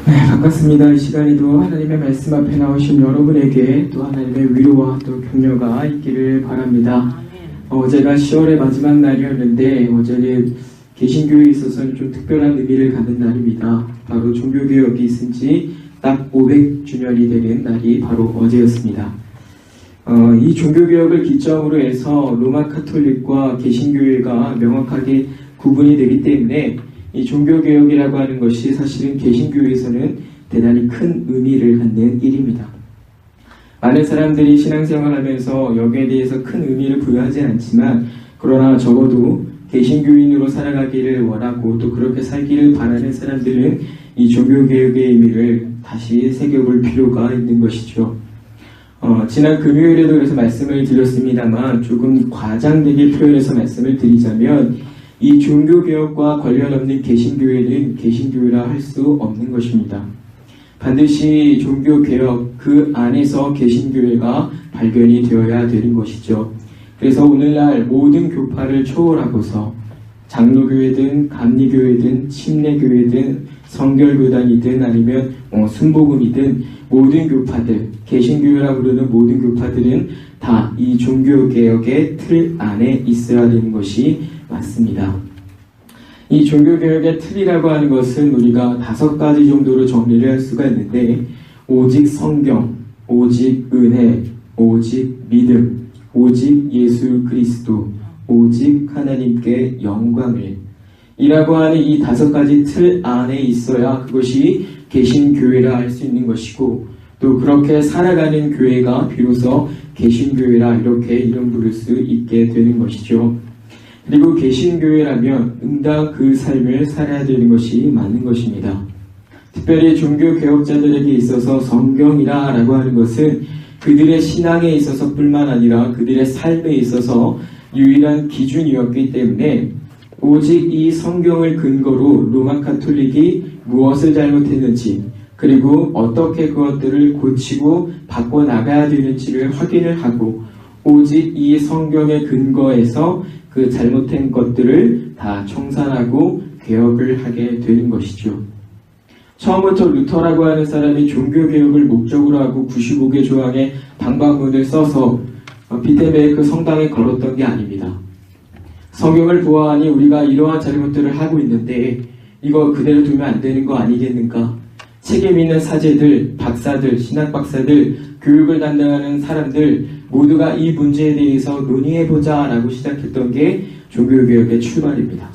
네, 반갑습니다. 이 시간에도 하나님의 말씀 앞에 나오신 여러분에게 또 하나님의 위로와 또 격려가 있기를 바랍니다. 어제가 10월의 마지막 날이었는데 어제는 개신교에 있어서는 좀 특별한 의미를 갖는 날입니다. 바로 종교개혁이 있은 지 딱 500주년이 되는 날이 바로 어제였습니다. 이 종교개혁을 기점으로 해서 로마 카톨릭과 개신교회가 명확하게 구분이 되기 때문에 이 종교개혁이라고 하는 것이 사실은 개신교에서는 대단히 큰 의미를 갖는 일입니다. 많은 사람들이 신앙생활을 하면서 여기에 대해서 큰 의미를 부여하지 않지만 그러나 적어도 개신교인으로 살아가기를 원하고 또 그렇게 살기를 바라는 사람들은 이 종교개혁의 의미를 다시 새겨볼 필요가 있는 것이죠. 지난 금요일에도 그래서 말씀을 드렸습니다만 조금 과장되게 표현해서 말씀을 드리자면 이 종교개혁과 관련 없는 개신교회는 개신교회라 할 수 없는 것입니다. 반드시 종교개혁 그 안에서 개신교회가 발견이 되어야 되는 것이죠. 그래서 오늘날 모든 교파를 초월하고서 장로교회든 감리교회든 침례교회든 성결교단이든 아니면 순복음이든 모든 교파들, 개신교회라 부르는 모든 교파들은 다 이 종교개혁의 틀 안에 있어야 되는 것이 맞습니다. 이 종교개혁의 틀이라고 하는 것은 우리가 5가지 정도로 정리를 할 수가 있는데 오직 성경, 오직 은혜, 오직 믿음, 오직 예수 그리스도, 오직 하나님께 영광을 이라고 하는 이 5가지 틀 안에 있어야 그것이 개신교회라 할 수 있는 것이고 또 그렇게 살아가는 교회가 비로소 개신교회라 이렇게 이름 부를 수 있게 되는 것이죠. 그리고 개신교회라면 응답 그 삶을 살아야 되는 것이 맞는 것입니다. 특별히 종교개혁자들에게 있어서 성경이라 라고 하는 것은 그들의 신앙에 있어서 뿐만 아니라 그들의 삶에 있어서 유일한 기준이었기 때문에 오직 이 성경을 근거로 로마 카톨릭이 무엇을 잘못했는지 그리고 어떻게 그것들을 고치고 바꿔나가야 되는지를 확인을 하고 오직 이 성경의 근거에서 그 잘못된 것들을 다 청산하고 개혁을 하게 되는 것이죠. 처음부터 루터라고 하는 사람이 종교개혁을 목적으로 하고 95개 조항의 방방문을 써서 비테베크 성당에 걸었던 게 아닙니다. 성경을 보아하니 우리가 이러한 잘못들을 하고 있는데 이거 그대로 두면 안 되는 거 아니겠는가? 책임 있는 사제들, 박사들, 신학박사들, 교육을 담당하는 사람들 모두가 이 문제에 대해서 논의해보자 라고 시작했던 게 종교개혁의 출발입니다.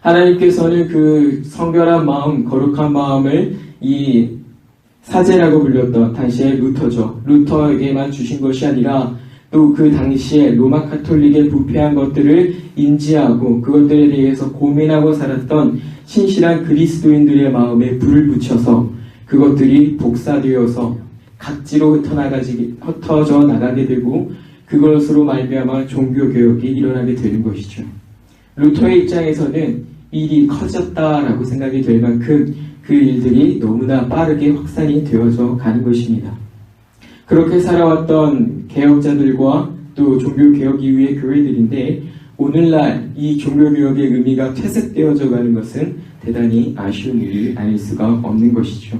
하나님께서는 그 성결한 마음, 거룩한 마음을 이 사제라고 불렸던 당시의 루터죠. 루터에게만 주신 것이 아니라 또 그 당시에 로마 카톨릭의 부패한 것들을 인지하고 그것들에 대해서 고민하고 살았던 신실한 그리스도인들의 마음에 불을 붙여서 그것들이 복사되어서 각지로 흩어져 나가게 되고 그것으로 말미암아 종교개혁이 일어나게 되는 것이죠. 루터의 입장에서는 일이 커졌다라고 생각이 될 만큼 그 일들이 너무나 빠르게 확산이 되어져 가는 것입니다. 그렇게 살아왔던 개혁자들과 또 종교개혁 이후의 교회들인데 오늘날 이 종교개혁의 의미가 퇴색되어져 가는 것은 대단히 아쉬운 일이 아닐 수가 없는 것이죠.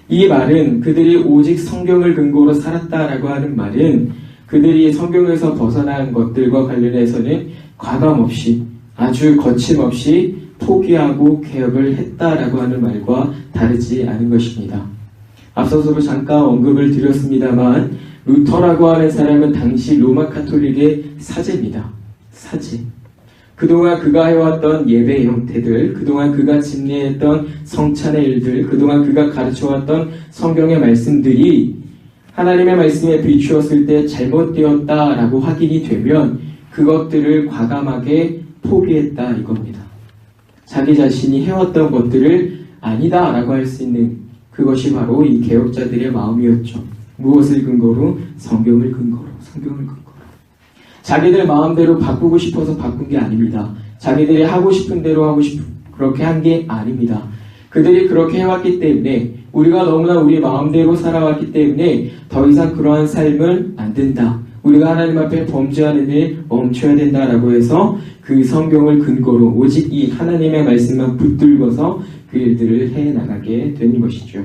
이 말은 그들이 오직 성경을 근거로 살았다라고 하는 말은 그들이 성경에서 벗어난 것들과 관련해서는 과감없이 아주 거침없이 포기하고 개혁을 했다라고 하는 말과 다르지 않은 것입니다. 앞서서도 잠깐 언급을 드렸습니다만 루터라고 하는 사람은 당시 로마 카톨릭의 사제입니다. 사제. 그동안 그가 해왔던 예배 형태들, 그동안 그가 집례했던 성찬의 일들, 그동안 그가 가르쳐왔던 성경의 말씀들이 하나님의 말씀에 비추었을 때 잘못되었다라고 확인이 되면 그것들을 과감하게 포기했다 이겁니다. 자기 자신이 해왔던 것들을 아니다라고 할 수 있는 그것이 바로 이 개혁자들의 마음이었죠. 무엇을 근거로? 성경을 근거로. 자기들 마음대로 바꾸고 싶어서 바꾼 게 아닙니다. 자기들이 하고 싶은 대로 그렇게 한 게 아닙니다. 그들이 그렇게 해왔기 때문에 우리가 너무나 우리 마음대로 살아왔기 때문에 더 이상 그러한 삶을 안 된다. 우리가 하나님 앞에 범죄하는 일 멈춰야 된다라고 해서 그 성경을 근거로 오직 이 하나님의 말씀만 붙들고서 그 일들을 해나가게 되는 것이죠.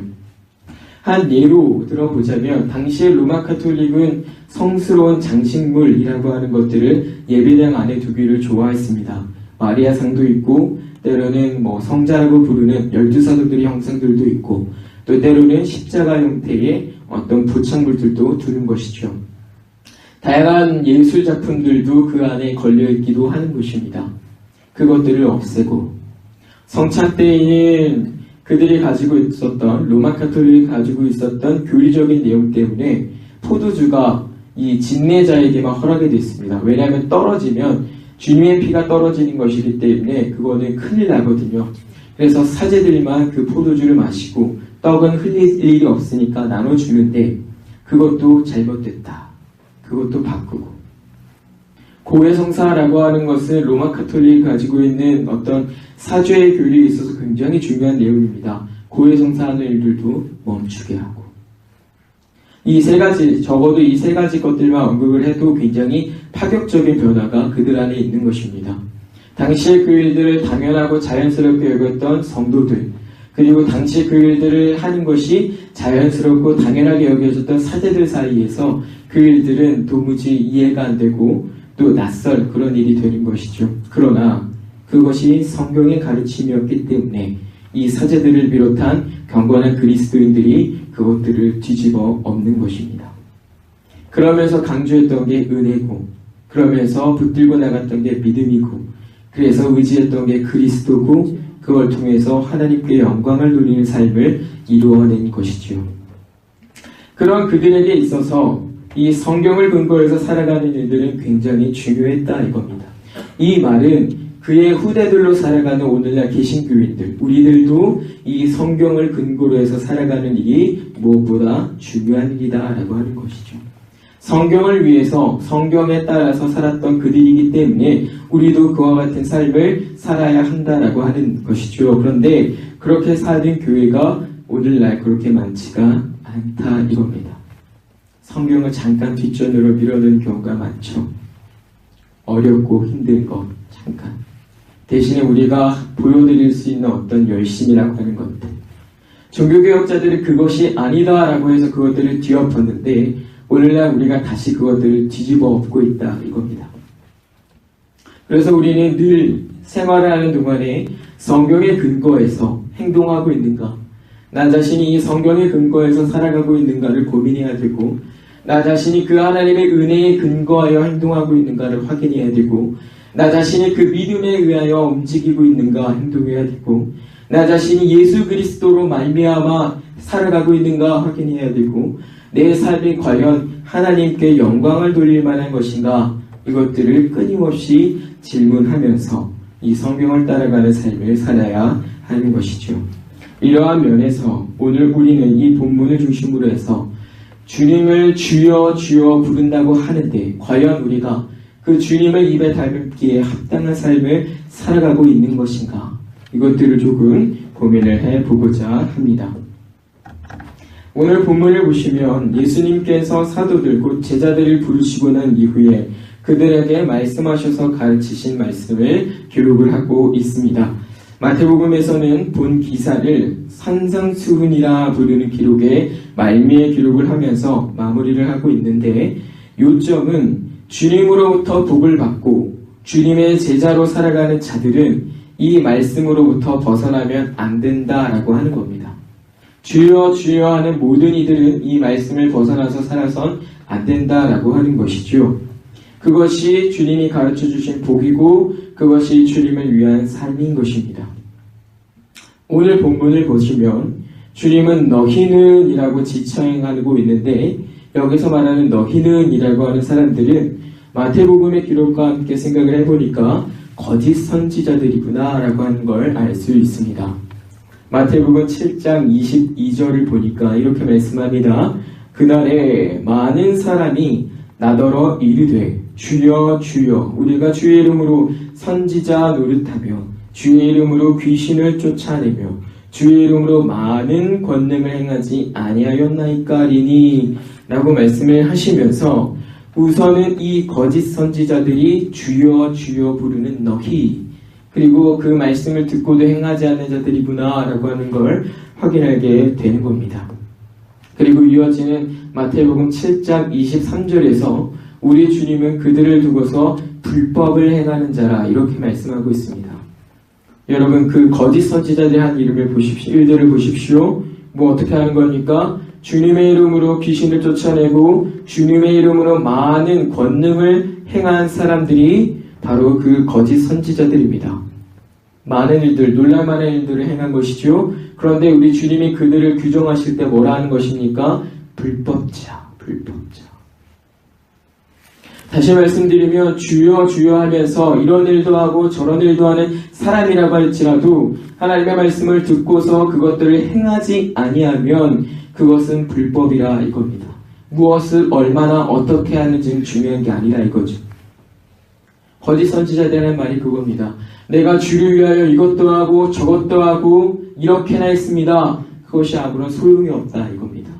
한 예로 들어보자면 당시의 로마 카톨릭은 성스러운 장식물이라고 하는 것들을 예배당 안에 두기를 좋아했습니다. 마리아상도 있고 때로는 성자라고 부르는 12사도들의 형상들도 있고 또 때로는 십자가 형태의 어떤 부착물들도 두는 것이죠. 다양한 예술 작품들도 그 안에 걸려있기도 하는 것입니다. 그것들을 없애고 성찬 때에는 그들이 가지고 있었던 로마 카톨릭이 가지고 있었던 교리적인 내용 때문에 포도주가 이 진례자에게만 허락이 됐습니다. 왜냐하면 떨어지면 주님의 피가 떨어지는 것이기 때문에 그거는 큰일 나거든요. 그래서 사제들만 그 포도주를 마시고 떡은 흘릴 일이 없으니까 나눠주는데 그것도 잘못됐다. 그것도 바꾸고 고해성사라고 하는 것은 로마 카톨릭이 가지고 있는 어떤 사죄의 교리에 있어서 굉장히 중요한 내용입니다. 고해성사하는 일들도 멈추게 하고 이 세 가지, 적어도 이 세 가지 것들만 언급을 해도 굉장히 파격적인 변화가 그들 안에 있는 것입니다. 당시에 그 일들을 당연하고 자연스럽게 여겼던 성도들, 그리고 당시 그 일들을 하는 것이 자연스럽고 당연하게 여겨졌던 사제들 사이에서 그 일들은 도무지 이해가 안 되고 또 낯설 그런 일이 되는 것이죠. 그러나 그것이 성경의 가르침이었기 때문에 이 사제들을 비롯한 경건한 그리스도인들이 그것들을 뒤집어 엎는 것입니다. 그러면서 강조했던 게 은혜고, 그러면서 붙들고 나갔던 게 믿음이고, 그래서 의지했던 게 그리스도고, 그걸 통해서 하나님께 영광을 돌리는 삶을 이루어낸 것이지요. 그런 그들에게 있어서 이 성경을 근거해서 살아가는 일들은 굉장히 중요했다 이겁니다. 이 말은 그의 후대들로 살아가는 오늘날 개신교인들, 우리들도 이 성경을 근거로 해서 살아가는 일이 무엇보다 중요한 일이다라고 하는 것이죠. 성경을 위해서 성경에 따라서 살았던 그들이기 때문에 우리도 그와 같은 삶을 살아야 한다라고 하는 것이죠. 그런데 그렇게 사는 교회가 오늘날 그렇게 많지가 않다 이겁니다. 성경을 잠깐 뒷전으로 밀어넣는 경우가 많죠. 어렵고 힘든 것 잠깐. 대신에 우리가 보여드릴 수 있는 어떤 열심이라고 하는 것들. 종교개혁자들이 그것이 아니다라고 해서 그것들을 뒤엎었는데 오늘날 우리가 다시 그것들을 뒤집어 엎고 있다 이겁니다. 그래서 우리는 늘 생활을 하는 동안에 성경의 근거에서 행동하고 있는가, 나 자신이 이 성경의 근거에서 살아가고 있는가를 고민해야 되고, 나 자신이 그 하나님의 은혜에 근거하여 행동하고 있는가를 확인해야 되고, 나 자신이 그 믿음에 의하여 움직이고 있는가 행동해야 되고, 나 자신이 예수 그리스도로 말미암아 살아가고 있는가 확인해야 되고, 내 삶이 과연 하나님께 영광을 돌릴 만한 것인가, 이것들을 끊임없이 질문하면서 이 성경을 따라가는 삶을 살아야 하는 것이죠. 이러한 면에서 오늘 우리는 이 본문을 중심으로 해서 주님을 주여 주여 부른다고 하는데 과연 우리가 그 주님을 입에 담기에 합당한 삶을 살아가고 있는 것인가, 이것들을 조금 고민을 해보고자 합니다. 오늘 본문을 보시면 예수님께서 사도들 곧 제자들을 부르시고 난 이후에 그들에게 말씀하셔서 가르치신 말씀을 기록을 하고 있습니다. 마태복음에서는 본 기사를 산상수훈이라 부르는 기록에 말미에 기록을 하면서 마무리를 하고 있는데, 요점은 주님으로부터 복을 받고 주님의 제자로 살아가는 자들은 이 말씀으로부터 벗어나면 안 된다라고 하는 겁니다. 주여 주여 하는 모든 이들은 이 말씀을 벗어나서 살아선 안 된다라고 하는 것이죠. 그것이 주님이 가르쳐 주신 복이고 그것이 주님을 위한 삶인 것입니다. 오늘 본문을 보시면 주님은 너희는 이라고 지청하고 있는데, 여기서 말하는 너희는 이라고 하는 사람들은 마태복음의 기록과 함께 생각을 해보니까 거짓 선지자들이구나 라고 하는 걸 알 수 있습니다. 마태복음 7장 22절을 보니까 이렇게 말씀합니다. 그날에 많은 사람이 나더러 이르되 주여 주여 우리가 주의 이름으로 선지자 노릇하며 주의 이름으로 귀신을 쫓아내며 주의 이름으로 많은 권능을 행하지 아니하였나이까 하리니 라고 말씀을 하시면서 우선은 이 거짓 선지자들이 주여 주여 부르는 너희, 그리고 그 말씀을 듣고도 행하지 않는 자들이구나 라고 하는 걸 확인하게 되는 겁니다. 그리고 이어지는 마태복음 7장 23절에서 우리 주님은 그들을 두고서 불법을 행하는 자라 이렇게 말씀하고 있습니다. 여러분, 그 거짓 선지자들의 한 이름을 보십시오. 일들을 보십시오. 뭐 어떻게 하는 겁니까? 주님의 이름으로 귀신을 쫓아내고 주님의 이름으로 많은 권능을 행한 사람들이 바로 그 거짓 선지자들입니다. 많은 일들, 놀랄만한 일들을 행한 것이죠. 그런데 우리 주님이 그들을 규정하실 때 뭐라 하는 것입니까? 불법자, 불법자. 다시 말씀드리면 주여 주여 하면서 이런 일도 하고 저런 일도 하는 사람이라고 할지라도 하나님의 말씀을 듣고서 그것들을 행하지 아니하면 그것은 불법이라 이겁니다. 무엇을 얼마나 어떻게 하는지는 중요한 게 아니라 이거죠. 거짓 선지자들의 말이 그겁니다. 내가 주를 위하여 이것도 하고 저것도 하고 이렇게나 했습니다. 그것이 아무런 소용이 없다 이겁니다.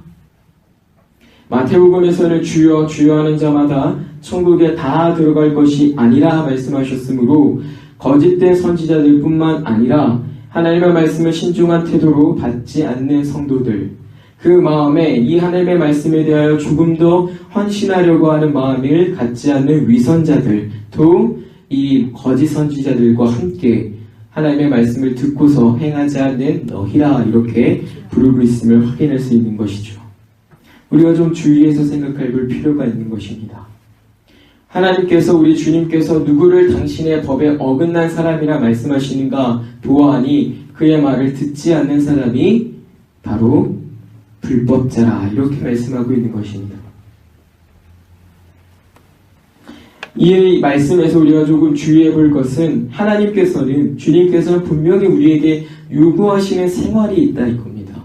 마태복음에서는 주여 주여 하는 자마다 천국에 다 들어갈 것이 아니라 말씀하셨으므로 거짓된 선지자들 뿐만 아니라 하나님의 말씀을 신중한 태도로 받지 않는 성도들, 그 마음에 이 하나님의 말씀에 대하여 조금 더 헌신하려고 하는 마음을 갖지 않는 위선자들도 이 거짓 선지자들과 함께 하나님의 말씀을 듣고서 행하지 않는 너희라 이렇게 부르고 있음을 확인할 수 있는 것이죠. 우리가 좀 주의해서 생각할 필요가 있는 것입니다. 하나님께서 우리 주님께서 누구를 당신의 법에 어긋난 사람이라 말씀하시는가 보아하니 그의 말을 듣지 않는 사람이 바로 불법자라 이렇게 말씀하고 있는 것입니다. 이 말씀에서 우리가 조금 주의해 볼 것은 주님께서는 분명히 우리에게 요구하시는 생활이 있다 이겁니다.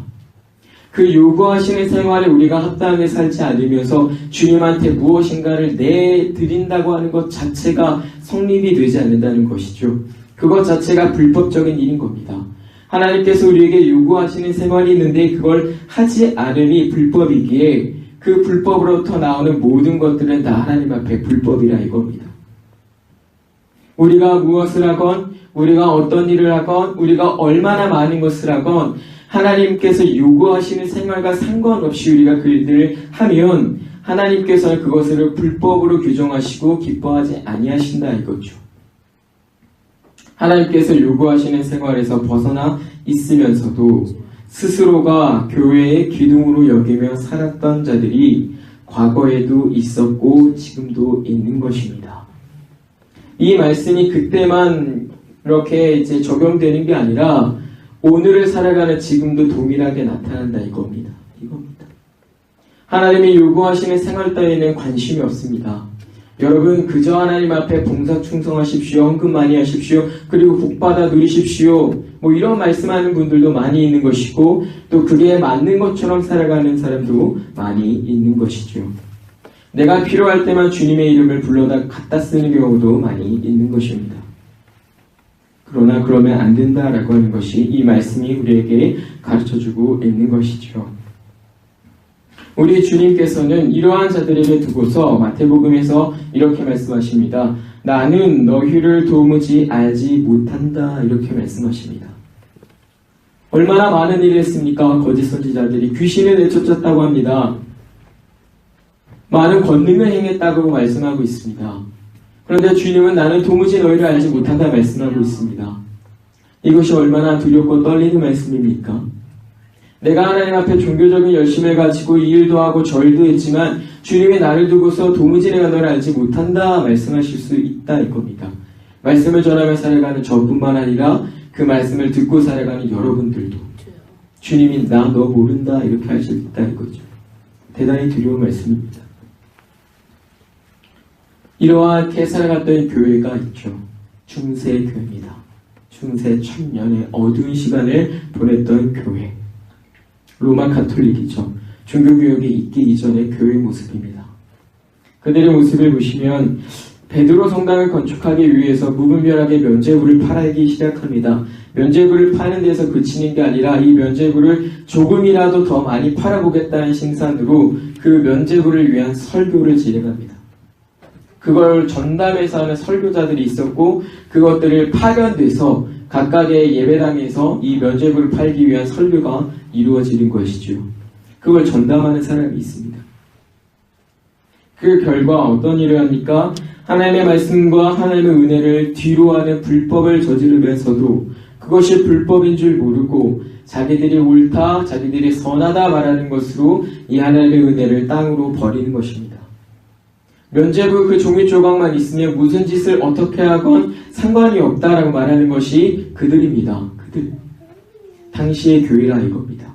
그 요구하시는 생활에 우리가 합당하게 살지 않으면서 주님한테 무엇인가를 내드린다고 하는 것 자체가 성립이 되지 않는다는 것이죠. 그것 자체가 불법적인 일인 겁니다. 하나님께서 우리에게 요구하시는 생활이 있는데 그걸 하지 않음이 불법이기에 그 불법으로부터 나오는 모든 것들은 다 하나님 앞에 불법이라 이겁니다. 우리가 무엇을 하건, 우리가 어떤 일을 하건, 우리가 얼마나 많은 것을 하건 하나님께서 요구하시는 생활과 상관없이 우리가 그 일들을 하면 하나님께서는 그것을 불법으로 규정하시고 기뻐하지 아니하신다 이거죠. 하나님께서 요구하시는 생활에서 벗어나 있으면서도 스스로가 교회의 기둥으로 여기며 살았던 자들이 과거에도 있었고 지금도 있는 것입니다. 이 말씀이 그때만 이렇게 이제 적용되는 게 아니라 오늘을 살아가는 지금도 동일하게 나타난다 이겁니다. 하나님이 요구하시는 생활 따위에는 관심이 없습니다. 여러분 그저 하나님 앞에 봉사 충성하십시오. 헌금 많이 하십시오. 그리고 복받아 누리십시오. 뭐 이런 말씀하는 분들도 많이 있는 것이고 또 그게 맞는 것처럼 살아가는 사람도 많이 있는 것이죠. 내가 필요할 때만 주님의 이름을 불러다 갖다 쓰는 경우도 많이 있는 것입니다. 그러나 그러면 안 된다라고 하는 것이 이 말씀이 우리에게 가르쳐주고 있는 것이죠. 우리 주님께서는 이러한 자들에게 두고서 마태복음에서 이렇게 말씀하십니다. 나는 너희를 도무지 알지 못한다 이렇게 말씀하십니다. 얼마나 많은 일을 했습니까? 거짓 선지자들이 귀신을 내쫓았다고 합니다. 많은 권능을 행했다고 말씀하고 있습니다. 그런데 주님은 나는 도무지 너희를 알지 못한다 말씀하고 있습니다. 이것이 얼마나 두렵고 떨리는 말씀입니까? 내가 하나님 앞에 종교적인 열심을 가지고 이 일도 하고 저 일도 했지만 주님이 나를 두고서 도무지 내가 너를 알지 못한다 말씀하실 수 있다 이겁니다. 말씀을 전하며 살아가는 저뿐만 아니라 그 말씀을 듣고 살아가는 여러분들도 주님이 나 너 모른다 이렇게 할 수 있다 이거죠. 대단히 두려운 말씀입니다. 이러하게 살아갔던 교회가 있죠. 중세교회입니다. 중세 1000년의 어두운 시간을 보냈던 교회. 로마 가톨릭이죠. 종교교육이 있기 이전의 교회 모습입니다. 그들의 모습을 보시면 베드로 성당을 건축하기 위해서 무분별하게 면죄부를 팔기 시작합니다. 면죄부를 파는 데서 그치는 게 아니라 이 면죄부를 조금이라도 더 많이 팔아보겠다는 신산으로 그 면죄부를 위한 설교를 진행합니다. 그걸 전담해서 하는 설교자들이 있었고 그것들을 파견돼서 각각의 예배당에서 이 면죄부를 팔기 위한 설교가 이루어지는 것이죠. 그걸 전담하는 사람이 있습니다. 그 결과 어떤 일을 합니까? 하나님의 말씀과 하나님의 은혜를 뒤로 하는 불법을 저지르면서도 그것이 불법인 줄 모르고 자기들이 옳다, 자기들이 선하다 말하는 것으로 이 하나님의 은혜를 땅으로 버리는 것입니다. 면죄부 그 종이 조각만 있으면 무슨 짓을 어떻게 하건 상관이 없다라고 말하는 것이 그들입니다. 그들. 당시의 교회라 이겁니다.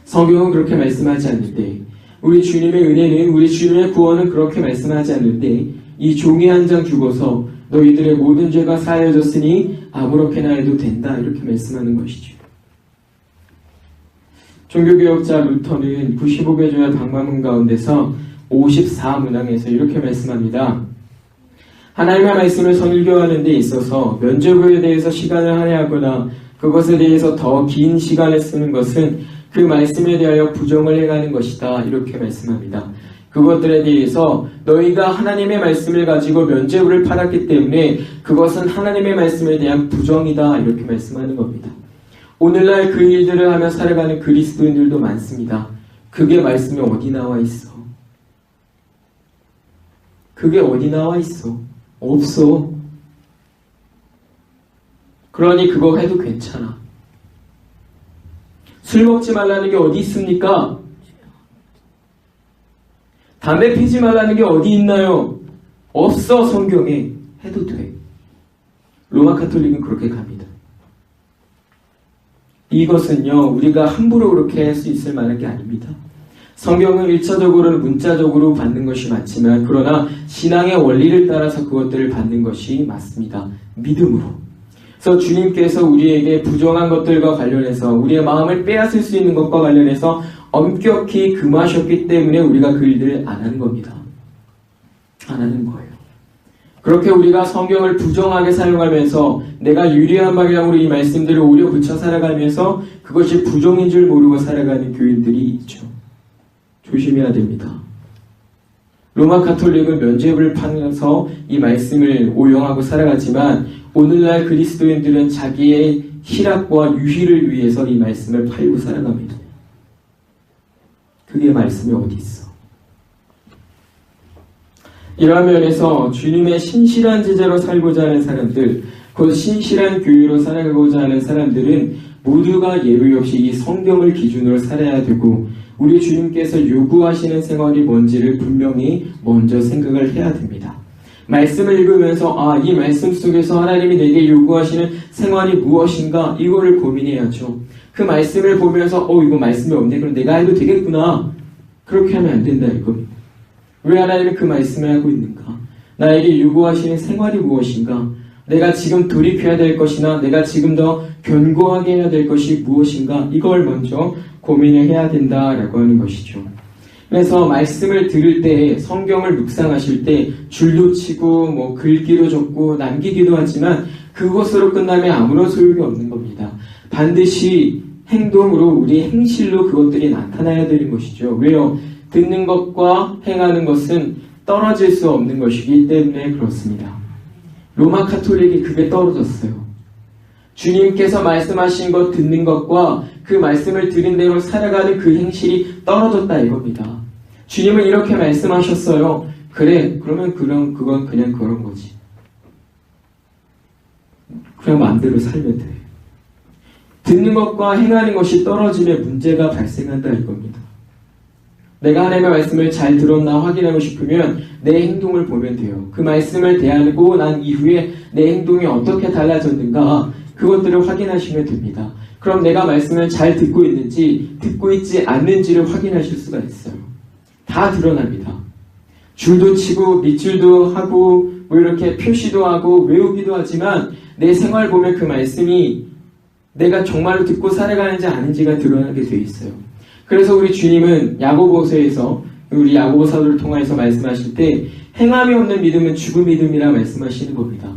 성경은 그렇게 말씀하지 않는데 우리 주님의 은혜는 우리 주님의 구원은 그렇게 말씀하지 않는데 이 종이 한 장 주고서 너희들의 모든 죄가 사하여졌으니 아무렇게나 해도 된다 이렇게 말씀하는 것이죠. 종교개혁자 루터는 95개 교회 방문문 가운데서 54문항에서 이렇게 말씀합니다. 하나님의 말씀을 설교하는 데 있어서 면죄부에 대해서 시간을 할애하거나 그것에 대해서 더 긴 시간을 쓰는 것은 그 말씀에 대하여 부정을 행하는 것이다 이렇게 말씀합니다. 그것들에 대해서 너희가 하나님의 말씀을 가지고 면죄부를 팔았기 때문에 그것은 하나님의 말씀에 대한 부정이다 이렇게 말씀하는 겁니다. 오늘날 그 일들을 하며 살아가는 그리스도인들도 많습니다. 그게 말씀에 어디 나와 있어? 그게 어디 나와 있어? 없어. 그러니 그거 해도 괜찮아. 술 먹지 말라는 게 어디 있습니까? 담배 피지 말라는 게 어디 있나요? 없어 성경에. 해도 돼. 로마 카톨릭은 그렇게 갑니다. 이것은요 우리가 함부로 그렇게 할 수 있을 만한 게 아닙니다. 성경은 1차적으로는 문자적으로 받는 것이 맞지만 그러나 신앙의 원리를 따라서 그것들을 받는 것이 맞습니다. 믿음으로. 그래서 주님께서 우리에게 부정한 것들과 관련해서 우리의 마음을 빼앗을 수 있는 것과 관련해서 엄격히 금하셨기 때문에 우리가 그 일들을 안 하는 겁니다. 안 하는 거예요. 그렇게 우리가 성경을 부정하게 사용하면서 내가 유리한 방향으로 이 말씀들을 오려 붙여 살아가면서 그것이 부정인 줄 모르고 살아가는 교인들이 있죠. 조심해야 됩니다. 로마 카톨릭은 면죄부를 파면서 이 말씀을 오용하고 살아가지만 오늘날 그리스도인들은 자기의 희락과 유희를 위해서 이 말씀을 팔고 살아갑니다. 그게 말씀이 어디 있어? 이러한 면에서 주님의 신실한 제자로 살고자 하는 사람들, 곧 신실한 교회로 살아가고자 하는 사람들은 모두가 예외 없이 이 성경을 기준으로 살아야 되고 우리 주님께서 요구하시는 생활이 뭔지를 분명히 먼저 생각을 해야 됩니다. 말씀을 읽으면서 이 말씀 속에서 하나님이 내게 요구하시는 생활이 무엇인가 이거를 고민해야죠. 그 말씀을 보면서 이거 말씀이 없네 그럼 내가 해도 되겠구나 그렇게 하면 안 된다 이겁니다. 왜 하나님이 그 말씀을 하고 있는가? 나에게 요구하시는 생활이 무엇인가? 내가 지금 돌이켜야 될 것이나 내가 지금 더 견고하게 해야 될 것이 무엇인가? 이걸 먼저 고민을 해야 된다라고 하는 것이죠. 그래서 말씀을 들을 때 성경을 묵상하실 때 줄도 치고 글귀도 적고 남기기도 하지만 그것으로 끝나면 아무런 소용이 없는 겁니다. 반드시 행동으로 우리 행실로 그것들이 나타나야 되는 것이죠. 왜요? 듣는 것과 행하는 것은 떨어질 수 없는 것이기 때문에 그렇습니다. 로마 카톨릭이 그게 떨어졌어요. 주님께서 말씀하신 것 듣는 것과 그 말씀을 들은 대로 살아가는 그 행실이 떨어졌다 이겁니다. 주님은 이렇게 말씀하셨어요. 그래, 그러면 그건 그냥 그런 거지. 그냥 마음대로 살면 돼. 듣는 것과 행하는 것이 떨어지면 문제가 발생한다 이겁니다. 내가 하나님의 말씀을 잘 들었나 확인하고 싶으면 내 행동을 보면 돼요. 그 말씀을 대하고 난 이후에 내 행동이 어떻게 달라졌는가 그것들을 확인하시면 됩니다. 그럼 내가 말씀을 잘 듣고 있는지 듣고 있지 않는지를 확인하실 수가 있어요. 다 드러납니다. 줄도 치고 밑줄도 하고 이렇게 표시도 하고 외우기도 하지만 내 생활 보면 그 말씀이 내가 정말로 듣고 살아가는지 아닌지가 드러나게 되어 있어요. 그래서 우리 주님은 야고보서에서 우리 야고보 사도를 통해서 말씀하실 때 행함이 없는 믿음은 죽은 믿음이라 말씀하시는 겁니다.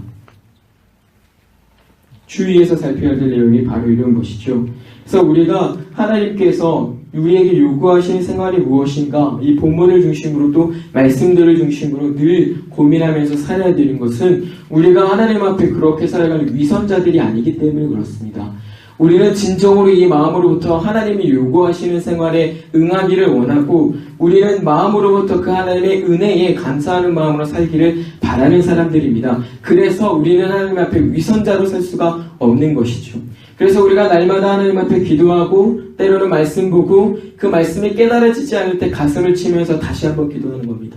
주의해서 살펴야 될 내용이 바로 이런 것이죠. 그래서 우리가 하나님께서 우리에게 요구하시는 생활이 무엇인가, 이 본문을 중심으로 또 말씀들을 중심으로 늘 고민하면서 살아야 되는 것은 우리가 하나님 앞에 그렇게 살아가는 위선자들이 아니기 때문에 그렇습니다. 우리는 진정으로 이 마음으로부터 하나님이 요구하시는 생활에 응하기를 원하고, 우리는 마음으로부터 그 하나님의 은혜에 감사하는 마음으로 살기를 바라는 사람들입니다. 그래서 우리는 하나님 앞에 위선자로 살 수가 없는 것이죠. 그래서 우리가 날마다 하나님 앞에 기도하고, 때로는 말씀 보고, 그 말씀이 깨달아지지 않을 때 가슴을 치면서 다시 한번 기도하는 겁니다.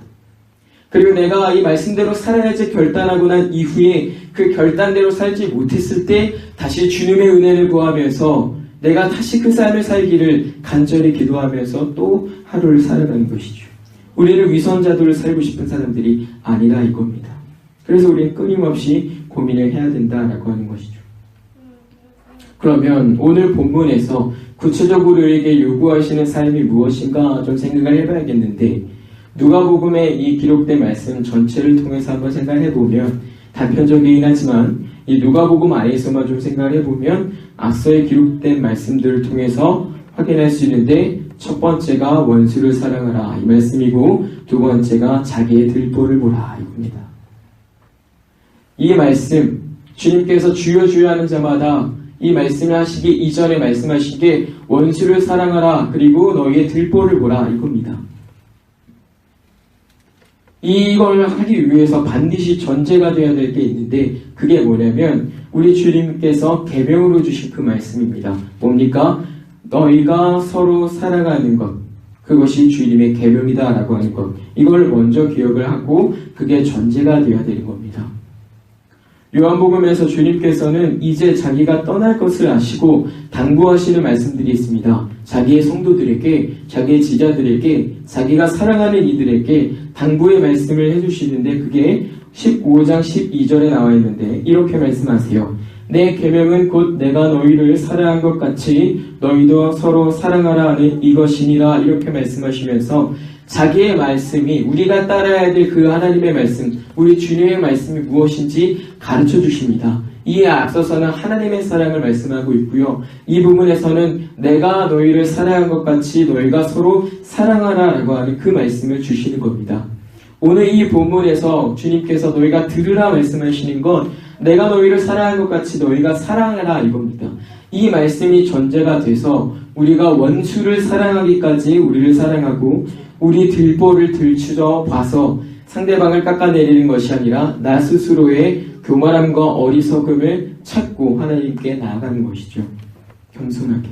그리고 내가 이 말씀대로 살아야지 결단하고 난 이후에 그 결단대로 살지 못했을 때 다시 주님의 은혜를 구하면서 내가 다시 그 삶을 살기를 간절히 기도하면서 또 하루를 살아가는 것이죠. 우리는 위선자들을 살고 싶은 사람들이 아니라 이겁니다. 그래서 우리는 끊임없이 고민을 해야 된다라고 하는 것이죠. 그러면 오늘 본문에서 구체적으로 우리에게 요구하시는 삶이 무엇인가 좀 생각을 해봐야겠는데, 누가복음에 이 기록된 말씀 전체를 통해서 한번 생각을 해보면, 단편적이긴 하지만 이 누가복음 안에서만 좀 생각을 해보면 앞서에 기록된 말씀들을 통해서 확인할 수 있는데, 첫 번째가 원수를 사랑하라 이 말씀이고, 두 번째가 자기의 들보를 보라 이겁니다. 이 말씀, 주님께서 주여 주여 하는 자마다 이 말씀을 하시기 이전에 말씀하시기에 원수를 사랑하라 그리고 너희의 들보를 보라 이겁니다. 이걸 하기 위해서 반드시 전제가 되어야 될 게 있는데, 그게 뭐냐면 우리 주님께서 계명으로 주신 그 말씀입니다. 뭡니까? 너희가 서로 사랑하는 것, 그것이 주님의 계명이다 라고 하는 것, 이걸 먼저 기억을 하고 그게 전제가 되어야 되는 겁니다. 요한복음에서 주님께서는 이제 자기가 떠날 것을 아시고 당부하시는 말씀들이 있습니다. 자기의 성도들에게, 자기의 지자들에게, 자기가 사랑하는 이들에게 당부의 말씀을 해주시는데, 그게 15장 12절에 나와 있는데 이렇게 말씀하세요. 내 계명은 곧 내가 너희를 사랑한 것 같이 너희도 서로 사랑하라 하는 이것이니라 이렇게 말씀하시면서 자기의 말씀이, 우리가 따라야 될 그 하나님의 말씀, 우리 주님의 말씀이 무엇인지 가르쳐 주십니다. 이에 앞서서는 하나님의 사랑을 말씀하고 있고요. 이 부분에서는 내가 너희를 사랑한 것 같이 너희가 서로 사랑하라 라고 하는 그 말씀을 주시는 겁니다. 오늘 이 본문에서 주님께서 너희가 들으라 말씀하시는 건 내가 너희를 사랑한 것 같이 너희가 사랑하라 이겁니다. 이 말씀이 전제가 돼서 우리가 원수를 사랑하기까지 우리를 사랑하고, 우리 들보를 들추어 봐서 상대방을 깎아내리는 것이 아니라 나 스스로의 교만함과 어리석음을 찾고 하나님께 나아가는 것이죠. 겸손하게.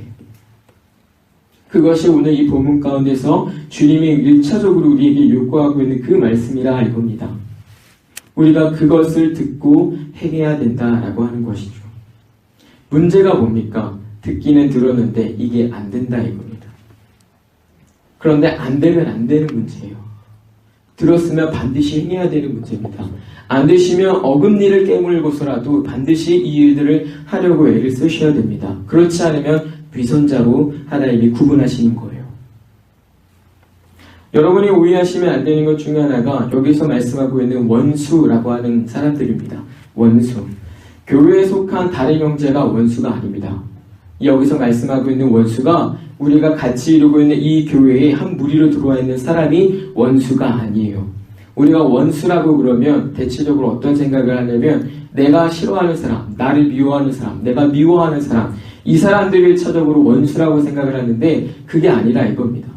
그것이 오늘 이 본문 가운데서 주님이 1차적으로 우리에게 요구하고 있는 그 말씀이라 이겁니다. 우리가 그것을 듣고 행해야 된다라고 하는 것이죠. 문제가 뭡니까? 듣기는 들었는데 이게 안 된다 이겁니다. 그런데 안 되면 안 되는 문제예요. 들었으면 반드시 행해야 되는 문제입니다. 안 되시면 어금니를 깨물고서라도 반드시 이 일들을 하려고 애를 쓰셔야 됩니다. 그렇지 않으면 위선자로 하나님이 구분하시는 거예요. 여러분이 오해하시면 안 되는 것 중에 하나가 여기서 말씀하고 있는 원수라고 하는 사람들입니다. 원수. 교회에 속한 다른 형제가 원수가 아닙니다. 여기서 말씀하고 있는 원수가 우리가 같이 이루고 있는 이 교회에 한 무리로 들어와 있는 사람이 원수가 아니에요. 우리가 원수라고 그러면 대체적으로 어떤 생각을 하냐면 내가 싫어하는 사람, 나를 미워하는 사람, 내가 미워하는 사람, 이 사람들을 1차적으로 원수라고 생각을 하는데 그게 아니라 이겁니다.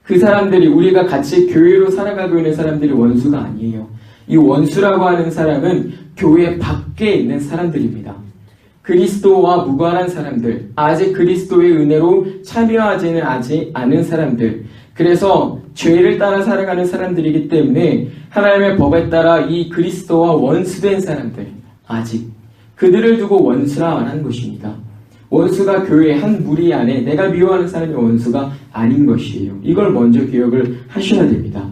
그 사람들이, 우리가 같이 교회로 살아가고 있는 사람들이 원수가 아니에요. 이 원수라고 하는 사람은 교회 밖에 있는 사람들입니다. 그리스도와 무관한 사람들, 아직 그리스도의 은혜로 참여하지는 않은 사람들, 그래서 죄를 따라 살아가는 사람들이기 때문에 하나님의 법에 따라 이 그리스도와 원수된 사람들, 아직 그들을 두고 원수라 말하는 것입니다. 원수가 교회의 한 무리 안에 내가 미워하는 사람이 원수가 아닌 것이에요. 이걸 먼저 기억을 하셔야 됩니다.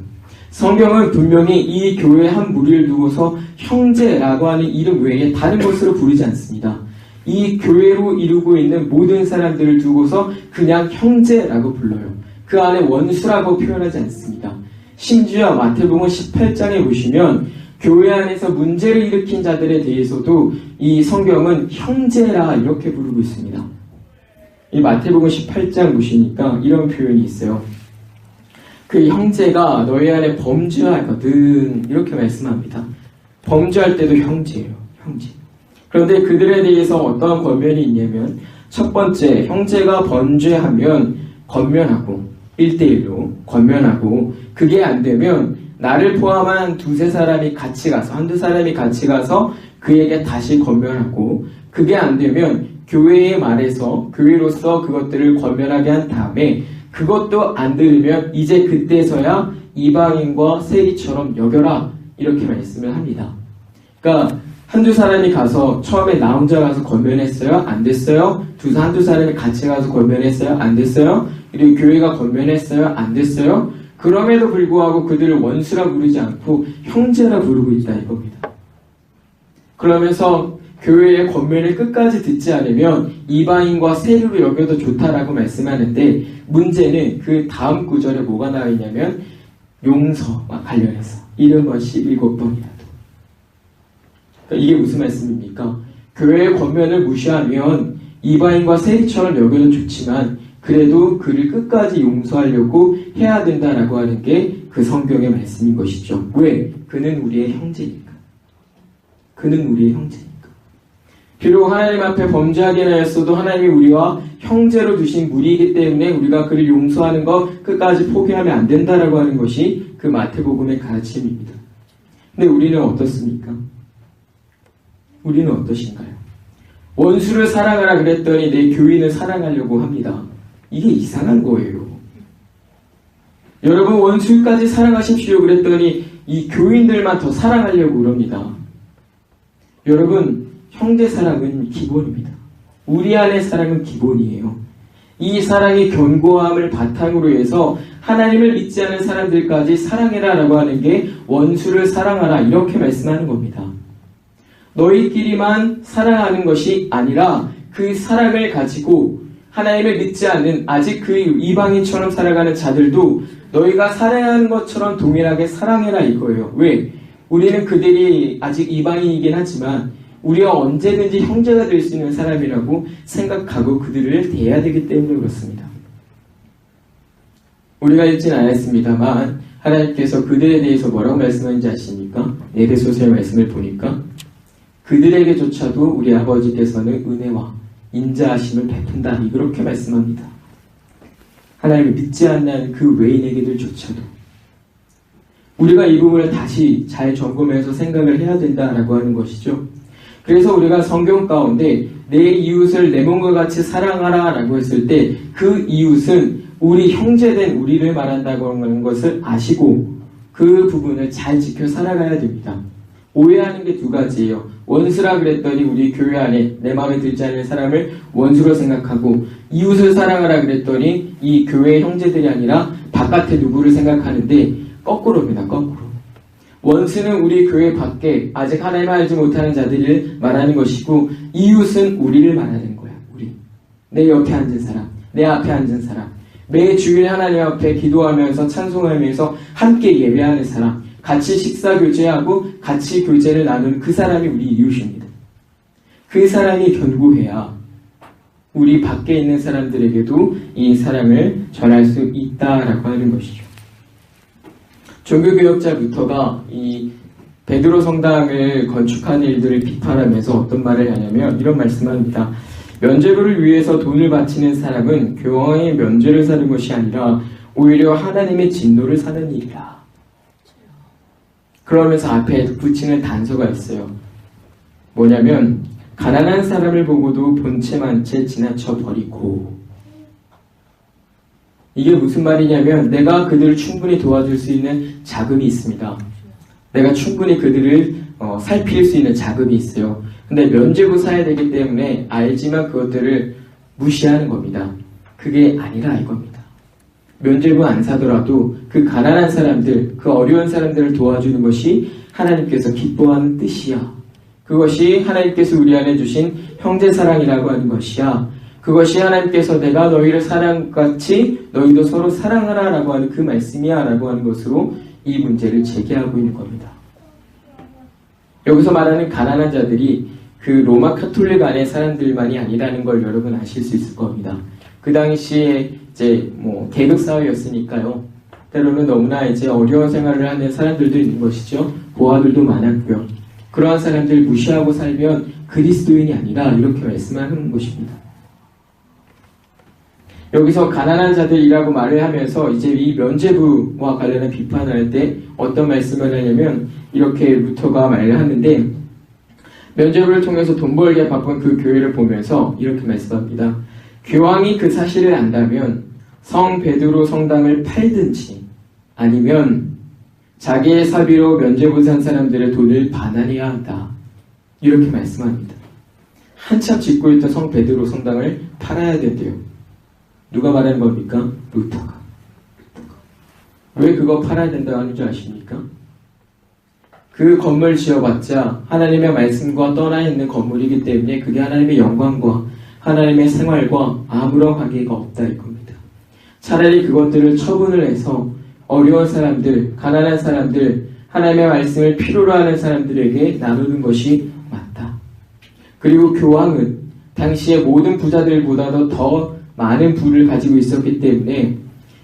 성경은 분명히 이 교회의 한 무리를 두고서 형제라고 하는 이름 외에 다른 것으로 부르지 않습니다. 이 교회로 이루고 있는 모든 사람들을 두고서 그냥 형제라고 불러요. 그 안에 원수라고 표현하지 않습니다. 심지어 마태복음 18장에 보시면 교회 안에서 문제를 일으킨 자들에 대해서도 이 성경은 형제라 이렇게 부르고 있습니다. 이 마태복음 18장 보시니까 이런 표현이 있어요. 그 형제가 너희 안에 범죄하거든 이렇게 말씀합니다. 범죄할 때도 형제예요. 형제. 그런데 그들에 대해서 어떠한 권면이 있냐면 첫 번째, 형제가 범죄하면 권면하고 1대1로 권면하고 그게 안 되면 나를 포함한 두세 사람이 같이 가서 한두 사람이 같이 가서 그에게 다시 권면하고 그게 안 되면 교회에 말해서 교회로서 그것들을 권면하게 한 다음에 그것도 안 들으면 이제 그때서야 이방인과 세리처럼 여겨라 이렇게 말씀을 합니다. 그러니까 한두 사람이 가서 처음에 나 혼자 가서 권면했어요? 안 됐어요? 한두 사람이 같이 가서 권면했어요? 안 됐어요? 그리고 교회가 권면했어요? 안 됐어요? 그럼에도 불구하고 그들을 원수라 부르지 않고 형제라 부르고 있다 이겁니다. 그러면서 교회의 권면을 끝까지 듣지 않으면 이방인과 세리로 여겨도 좋다라고 말씀하는데 문제는 그 다음 구절에 뭐가 나와 있냐면 용서와 관련해서 이른 것이 7번이라도. 그러니까 이게 무슨 말씀입니까? 교회의 권면을 무시하면 이방인과 세리처럼 여겨도 좋지만 그래도 그를 끝까지 용서하려고 해야 된다라고 하는 게 그 성경의 말씀인 것이죠. 왜? 그는 우리의 형제니까. 그는 우리의 형제니까. 비록 하나님 앞에 범죄하게 하였어도 하나님이 우리와 형제로 두신 무리이기 때문에 우리가 그를 용서하는 것 끝까지 포기하면 안 된다라고 하는 것이 그 마태복음의 가르침입니다. 근데 우리는 어떻습니까? 우리는 어떠신가요? 원수를 사랑하라 그랬더니 내 교인을 사랑하려고 합니다. 이게 이상한 거예요. 여러분 원수까지 사랑하십시오 그랬더니 이 교인들만 더 사랑하려고 그럽니다. 여러분 형제 사랑은 기본입니다. 우리 안의 사랑은 기본이에요. 이 사랑의 견고함을 바탕으로 해서 하나님을 믿지 않는 사람들까지 사랑해라 라고 하는 게 원수를 사랑하라 이렇게 말씀하는 겁니다. 너희끼리만 사랑하는 것이 아니라 그 사랑을 가지고 하나님을 믿지 않는 아직 그 이방인처럼 살아가는 자들도 너희가 살아야 하는 것처럼 동일하게 사랑해라 이거예요. 왜? 우리는 그들이 아직 이방인이긴 하지만 우리가 언제든지 형제가 될 수 있는 사람이라고 생각하고 그들을 대해야 되기 때문에 그렇습니다. 우리가 읽지는 않았습니다만 하나님께서 그들에 대해서 뭐라고 말씀하는지 아십니까? 에베소서의 말씀을 보니까 그들에게조차도 우리 아버지께서는 은혜와 인자하심을 베푼다 그렇게 말씀합니다. 하나님을 믿지 않는 그 외인에게들조차도 우리가 이 부분을 다시 잘 점검해서 생각을 해야 된다라고 하는 것이죠. 그래서 우리가 성경 가운데 내 이웃을 내 몸과 같이 사랑하라 라고 했을 때 그 이웃은 우리 형제된 우리를 말한다고 하는 것을 아시고 그 부분을 잘 지켜 살아가야 됩니다. 오해하는 게 두 가지예요. 원수라 그랬더니 우리 교회 안에 내 마음에 들지 않는 사람을 원수로 생각하고 이웃을 사랑하라 그랬더니 이 교회의 형제들이 아니라 바깥에 누구를 생각하는데 거꾸로입니다. 거꾸로. 원수는 우리 교회 밖에 아직 하나님을 알지 못하는 자들을 말하는 것이고 이웃은 우리를 말하는 거야. 우리. 내 옆에 앉은 사람, 내 앞에 앉은 사람, 매 주일 하나님 앞에 기도하면서 찬송하면서 함께 예배하는 사람, 같이 식사 교제하고 같이 교제를 나누는 그 사람이 우리 이웃입니다. 그 사람이 견고해야 우리 밖에 있는 사람들에게도 이 사랑을 전할 수 있다라고 하는 것이죠. 종교개혁자부터가 이 베드로 성당을 건축하는 일들을 비판하면서 어떤 말을 하냐면 이런 말씀을 합니다. 면죄부를 위해서 돈을 바치는 사람은 교황의 면죄를 사는 것이 아니라 오히려 하나님의 진노를 사는 일이라. 그러면서 앞에 붙이는 단서가 있어요. 뭐냐면 가난한 사람을 보고도 본체만 채 지나쳐 버리고. 이게 무슨 말이냐면 내가 그들을 충분히 도와줄 수 있는 자금이 있습니다. 내가 충분히 그들을 살필 수 있는 자금이 있어요. 근데 면죄부 사야 되기 때문에 알지만 그것들을 무시하는 겁니다. 그게 아니라 이겁니다. 면죄부 안 사더라도 그 가난한 사람들, 그 어려운 사람들을 도와주는 것이 하나님께서 기뻐하는 뜻이야. 그것이 하나님께서 우리 안에 주신 형제사랑이라고 하는 것이야. 그것이 하나님께서 내가 너희를 사랑같이 너희도 서로 사랑하라 라고 하는 그 말씀이야 라고 하는 것으로 이 문제를 제기하고 있는 겁니다. 여기서 말하는 가난한 자들이 그 로마 카톨릭 안의 사람들만이 아니라는 걸 여러분 아실 수 있을 겁니다. 그 당시에 이제 뭐 계급 사회였으니까요. 때로는 너무나 이제 어려운 생활을 하는 사람들도 있는 것이죠. 고아들도 많았고요. 그러한 사람들 무시하고 살면 그리스도인이 아니라 이렇게 말씀하는 것입니다. 여기서 가난한 자들이라고 말을 하면서 이제 이 면죄부와 관련한 비판을 할 때 어떤 말씀을 하냐면 이렇게 루터가 말을 하는데 면죄부를 통해서 돈 벌기에 바쁜 그 교회를 보면서 이렇게 말씀합니다. 교황이 그 사실을 안다면 성 베드로 성당을 팔든지 아니면 자기의 사비로 면죄부 산 사람들의 돈을 반환해야 한다. 이렇게 말씀합니다. 한참 짓고 있던 성 베드로 성당을 팔아야 된대요. 누가 말하는 겁니까? 루터가. 왜 그거 팔아야 된다고 하는 줄 아십니까? 그 건물 지어봤자 하나님의 말씀과 떠나 있는 건물이기 때문에 그게 하나님의 영광과 하나님의 생활과 아무런 관계가 없다 이겁니다. 차라리 그것들을 처분을 해서 어려운 사람들, 가난한 사람들, 하나님의 말씀을 필요로 하는 사람들에게 나누는 것이 맞다. 그리고 교황은 당시의 모든 부자들보다도 더 많은 부를 가지고 있었기 때문에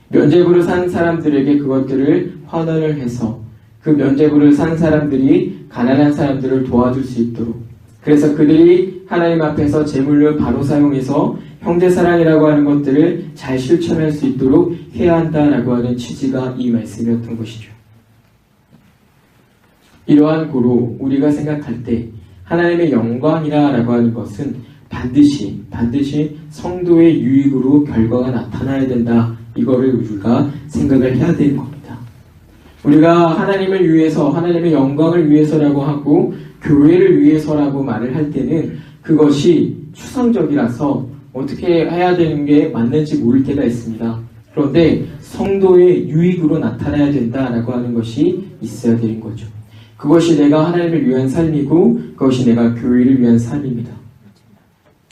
면죄부를 산 사람들에게 그것들을 환원을 해서 그 면죄부를 산 사람들이 가난한 사람들을 도와줄 수 있도록, 그래서 그들이 하나님 앞에서 재물을 바로 사용해서 형제사랑이라고 하는 것들을 잘 실천할 수 있도록 해야 한다라고 하는 취지가 이 말씀이었던 것이죠. 이러한 고로 우리가 생각할 때 하나님의 영광이라고 하는 것은 반드시 성도의 유익으로 결과가 나타나야 된다. 이거를 우리가 생각을 해야 되는 겁니다. 우리가 하나님을 위해서, 하나님의 영광을 위해서라고 하고 교회를 위해서라고 말을 할 때는 그것이 추상적이라서 어떻게 해야 되는 게 맞는지 모를 때가 있습니다. 그런데 성도의 유익으로 나타나야 된다라고 하는 것이 있어야 되는 거죠. 그것이 내가 하나님을 위한 삶이고 그것이 내가 교회를 위한 삶입니다.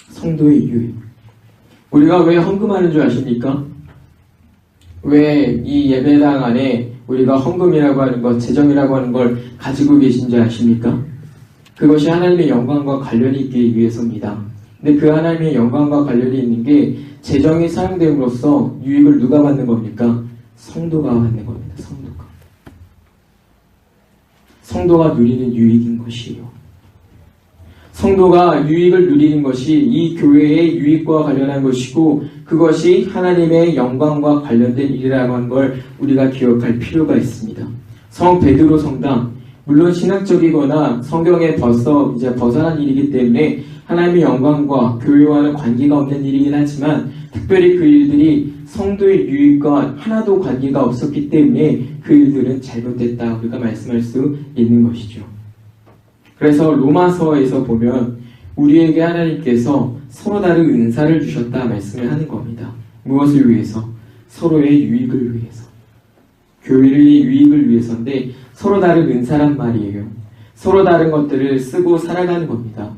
성도의 유익. 우리가 왜 헌금하는 줄 아십니까? 왜 이 예배당 안에 우리가 헌금이라고 하는 것, 재정이라고 하는 걸 가지고 계신지 아십니까? 그것이 하나님의 영광과 관련이 있기 위해서입니다. 근데 그 하나님의 영광과 관련이 있는 게 재정이 사용됨으로써 유익을 누가 받는 겁니까? 성도가 받는 겁니다. 성도가 누리는 유익인 것이에요. 성도가 유익을 누리는 것이 이 교회의 유익과 관련한 것이고 그것이 하나님의 영광과 관련된 일이라고 하는 걸 우리가 기억할 필요가 있습니다. 성 베드로 성당, 물론 신학적이거나 성경에 벌써 이제 벗어난 일이기 때문에 하나님의 영광과 교회와는 관계가 없는 일이긴 하지만 특별히 그 일들이 성도의 유익과 하나도 관계가 없었기 때문에 그 일들은 잘못됐다 우리가 말씀할 수 있는 것이죠. 그래서 로마서에서 보면 우리에게 하나님께서 서로 다른 은사를 주셨다 말씀을 하는 겁니다. 무엇을 위해서? 서로의 유익을 위해서. 교회의 유익을 위해서인데 서로 다른 은사란 말이에요. 서로 다른 것들을 쓰고 살아가는 겁니다.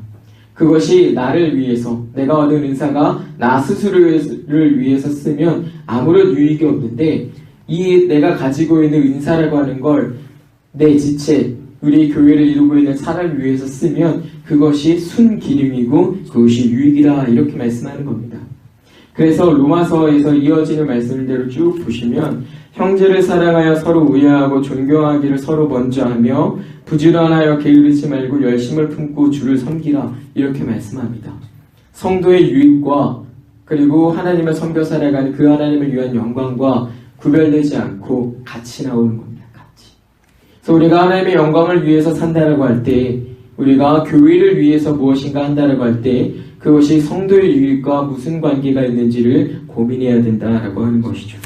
그것이 나를 위해서, 내가 얻은 은사가 나 스스로를 위해서 쓰면 아무런 유익이 없는데 이 내가 가지고 있는 은사라고 하는 걸 내 지체, 우리 교회를 이루고 있는 사람을 위해서 쓰면 그것이 순기능이고 그것이 유익이라 이렇게 말씀하는 겁니다. 그래서 로마서에서 이어지는 말씀대로 쭉 보시면 형제를 사랑하여 서로 우애하고 존경하기를 서로 먼저 하며 부지런하여 게으르지 말고 열심을 품고 주를 섬기라 이렇게 말씀합니다. 성도의 유익과 그리고 하나님을 섬겨 살아가는 그 하나님을 위한 영광과 구별되지 않고 같이 나오는 겁니다. 같이. 그래서 우리가 하나님의 영광을 위해서 산다라고 할 때 우리가 교회를 위해서 무엇인가 한다라고 할 때 그것이 성도의 유익과 무슨 관계가 있는지를 고민해야 된다라고 하는 것이죠.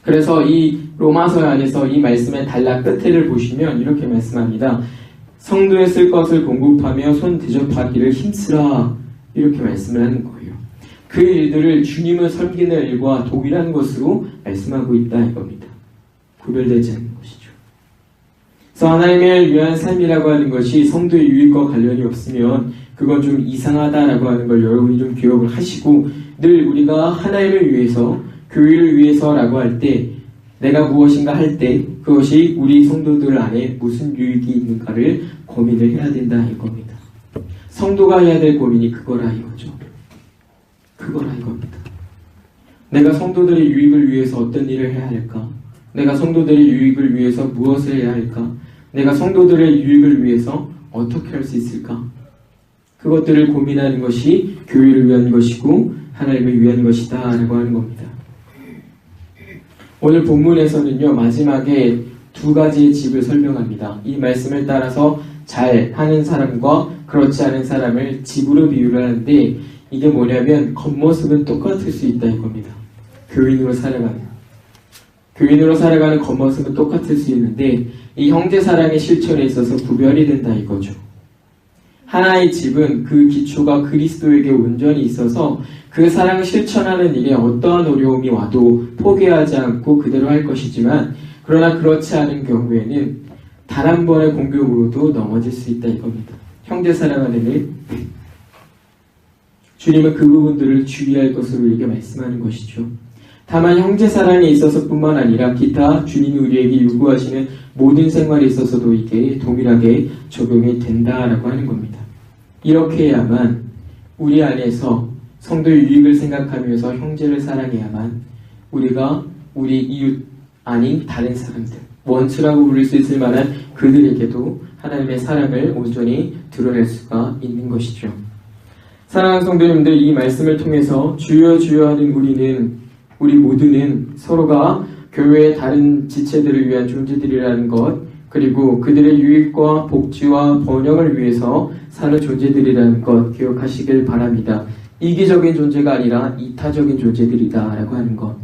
그래서 이 로마서 안에서 이 말씀의 단락 끝을 보시면 이렇게 말씀합니다. 성도에 쓸 것을 공급하며 손 대접하기를 힘쓰라 이렇게 말씀을 하는 거예요. 그 일들을 주님을 섬기는 일과 동일한 것으로 말씀하고 있다 이겁니다. 구별되지 않는 것이죠. 그래서 하나님을 위한 삶이라고 하는 것이 성도의 유익과 관련이 없으면 그건 좀 이상하다라고 하는 걸 여러분이 좀 기억을 하시고 늘 우리가 하나님을 위해서 교회를 위해서라고 할 때 내가 무엇인가 할 때 그것이 우리 성도들 안에 무슨 유익이 있는가를 고민을 해야 된다 이겁니다. 성도가 해야 될 고민이 그거라 이거죠. 그거라 이겁니다. 내가 성도들의 유익을 위해서 어떤 일을 해야 할까? 내가 성도들의 유익을 위해서 무엇을 해야 할까? 내가 성도들의 유익을 위해서 어떻게 할 수 있을까? 그것들을 고민하는 것이 교회를 위한 것이고 하나님을 위한 것이다 라고 하는 겁니다. 오늘 본문에서는요, 마지막에 두 가지의 집을 설명합니다. 이 말씀을 따라서 잘 하는 사람과 그렇지 않은 사람을 집으로 비유를 하는데, 이게 뭐냐면 겉모습은 똑같을 수 있다 이겁니다. 교인으로 살아가는 겉모습은 똑같을 수 있는데 이 형제사랑의 실천에 있어서 구별이 된다 이거죠. 하나의 집은 그 기초가 그리스도에게 온전히 있어서 그 사랑을 실천하는 일에 어떠한 어려움이 와도 포기하지 않고 그대로 할 것이지만, 그러나 그렇지 않은 경우에는 단 한 번의 공격으로도 넘어질 수 있다 이겁니다. 형제사랑하는 일, 주님은 그 부분들을 주의할 것으로 우리에게 말씀하는 것이죠. 다만 형제사랑에 있어서뿐만 아니라 기타 주님이 우리에게 요구하시는 모든 생활에 있어서도 이게 동일하게 적용이 된다라고 하는 겁니다. 이렇게 해야만 우리 안에서 성도의 유익을 생각하면서 형제를 사랑해야만 우리가 우리 이웃 아닌 다른 사람들, 원수라고 부를 수 있을 만한 그들에게도 하나님의 사랑을 온전히 드러낼 수가 있는 것이죠. 사랑하는 성도님들, 이 말씀을 통해서 주여 주여 하는 우리 모두는 서로가 교회의 다른 지체들을 위한 존재들이라는 것, 그리고 그들의 유익과 복지와 번영을 위해서 사는 존재들이라는 것 기억하시길 바랍니다. 이기적인 존재가 아니라 이타적인 존재들이다 라고 하는 것.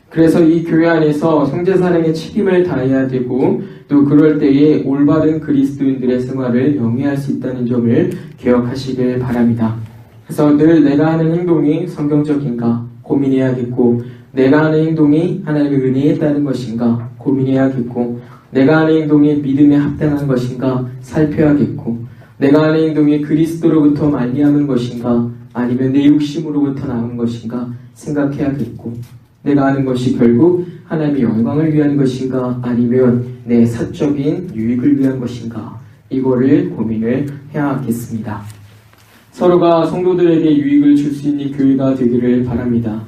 그래서 이 교회 안에서 형제사랑의 책임을 다해야 되고, 또 그럴 때에 올바른 그리스도인들의 생활을 영위할 수 있다는 점을 기억하시길 바랍니다. 그래서 늘 내가 하는 행동이 성경적인가 고민해야겠고, 내가 하는 행동이 하나님의 은혜에 따른 것인가 고민해야겠고, 내가 하는 행동이 믿음에 합당한 것인가 살펴야겠고, 내가 하는 행동이 그리스도로부터 말미암은 것인가 아니면 내 욕심으로부터 나온 것인가 생각해야겠고, 내가 하는 것이 결국 하나님의 영광을 위한 것인가 아니면 내 사적인 유익을 위한 것인가, 이거를 고민을 해야겠습니다. 서로가 성도들에게 유익을 줄 수 있는 교회가 되기를 바랍니다.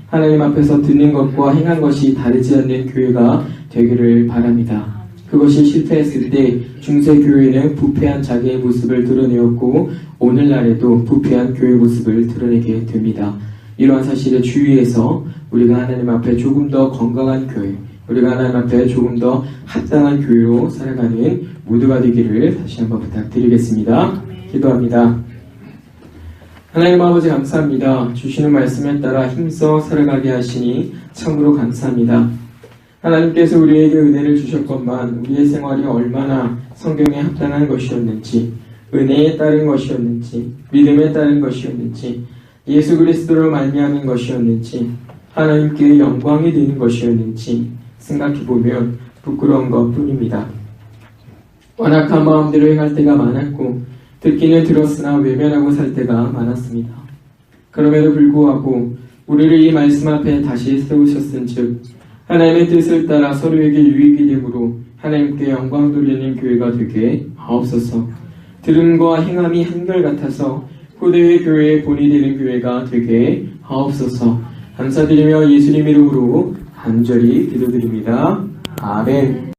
하나님 앞에서 듣는 것과 행한 것이 다르지 않는 교회가 되기를 바랍니다. 그것이 실패했을 때 중세교회는 부패한 자기의 모습을 드러내었고, 오늘날에도 부패한 교회 모습을 드러내게 됩니다. 이러한 사실에 주의해서 우리가 하나님 앞에 조금 더 건강한 교회, 우리가 하나님 앞에 조금 더 합당한 교회로 살아가는 모두가 되기를 다시 한번 부탁드리겠습니다. 기도합니다. 하나님 아버지 감사합니다. 주시는 말씀에 따라 힘써 살아가게 하시니 참으로 감사합니다. 하나님께서 우리에게 은혜를 주셨건만 우리의 생활이 얼마나 성경에 합당한 것이었는지, 은혜에 따른 것이었는지, 믿음에 따른 것이었는지, 예수 그리스도로 말미암은 것이었는지, 하나님께 영광이 되는 것이었는지 생각해보면 부끄러운 것뿐입니다. 완악한 마음대로 행할 때가 많았고, 듣기는 들었으나 외면하고 살 때가 많았습니다. 그럼에도 불구하고 우리를 이 말씀 앞에 다시 세우셨은즉 하나님의 뜻을 따라 서로에게 유익이 되므로 하나님께 영광 돌리는 교회가 되게 하옵소서. 들음과 행함이 한결같아서 후대의 교회의 본이 되는 교회가 되게 하옵소서. 감사드리며 예수님 이름으로 간절히 기도드립니다. 아멘.